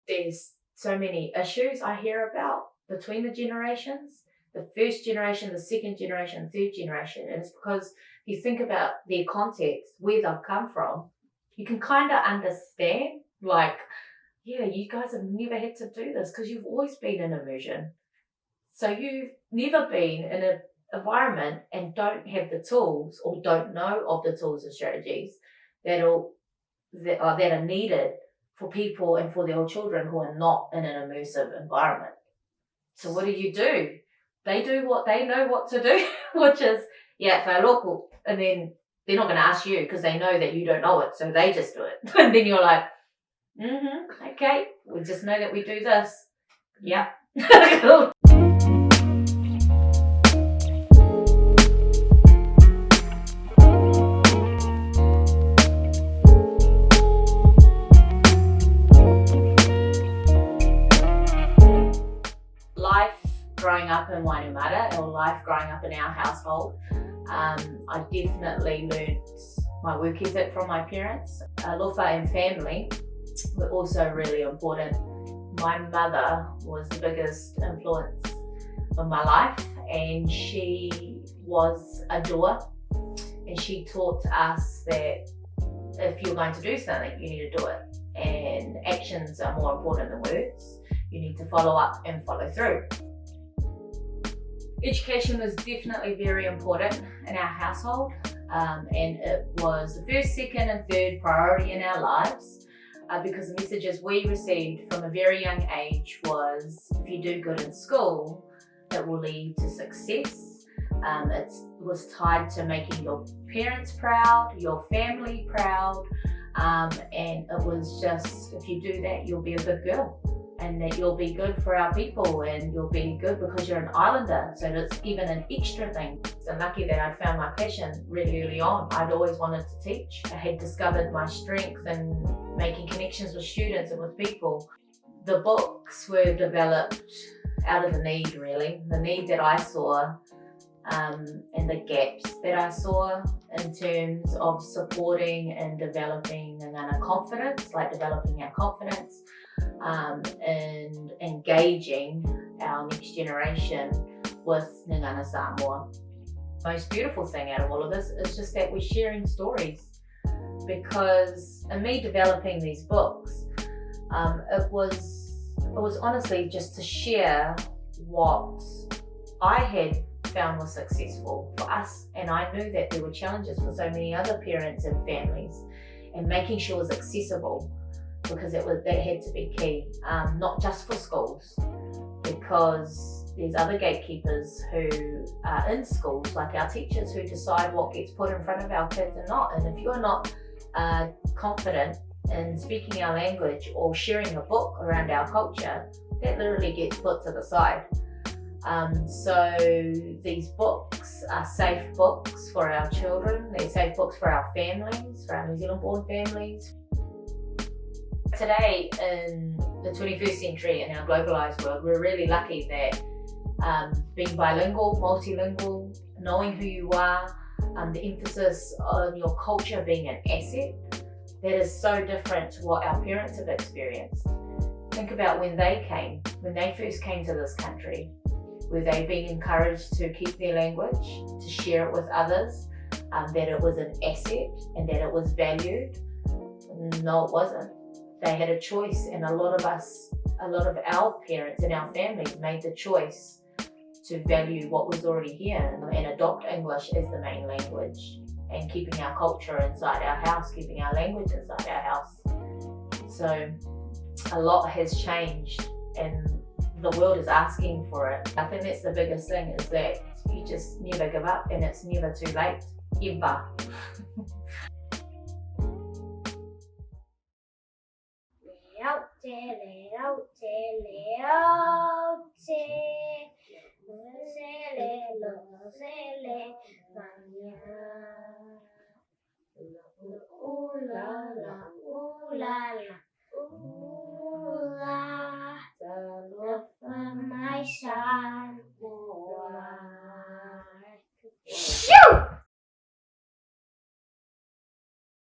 There's so many issues I hear about between the generations, the first generation, the second generation, third generation. And it's because if you think about their context, where they've come from, you can kind of understand, like, yeah, you guys have never had to do this because you've always been in immersion. So you've never been in an environment and don't have the tools or don't know of the tools and strategies that are needed for people and for their children who are not in an immersive environment. So what do? They do what they know what to do, which is, yeah, whai loko. And then they're not going to ask you because they know that you don't know it, so they just do it. And then you're like, okay, we just know that we do this. Yeah. Life growing up in Wainuiomata, or life growing up in our household, I definitely learnt my work ethic from my parents. Lofa and family were also really important. My mother was the biggest influence of my life, and she was a doer, and she taught us that if you're going to do something, you need to do it, and actions are more important than words. You need to follow up and follow through. Education was definitely very important in our household, and it was the first, second and third priority in our lives, because the messages we received from a very young age was, if you do good in school, it will lead to success. It was tied to making your parents proud, your family proud, and it was just, if you do that, you'll be a good girl. And that you'll be good for our people, and you'll be good because you're an islander, so that's even an extra thing. I'm lucky that I found my passion really early on. I'd always wanted to teach. I had discovered my strength in making connections with students and with people. The books were developed out of the need, really. The need that I saw, and the gaps that I saw in terms of supporting and developing Ngana confidence, like developing our confidence, and engaging our next generation with Teine Samoa. The most beautiful thing out of all of this is just that we're sharing stories, because in me developing these books, it was honestly just to share what I had found was successful for us, and I knew that there were challenges for so many other parents and families, and making sure it was accessible, because that had to be key, not just for schools, because there's other gatekeepers who are in schools, like our teachers, who decide what gets put in front of our kids and not. And if you're not confident in speaking our language or sharing a book around our culture, that literally gets put to the side. So these books are safe books for our children, they're safe books for our families, for our New Zealand born families. Today, in the 21st century, in our globalised world, we're really lucky that being bilingual, multilingual, knowing who you are, the emphasis on your culture being an asset, that is so different to what our parents have experienced. Think about when they first came to this country. Were they being encouraged to keep their language, to share it with others, that it was an asset and that it was valued? No, it wasn't. They had a choice, and a lot of our parents and our families made the choice to value what was already here and adopt English as the main language, and keeping our culture inside our house, keeping our language inside our house. So a lot has changed, and the world is asking for it. I think that's the biggest thing, is that you just never give up, and it's never too late, ever. Ooh la la, ooh la la.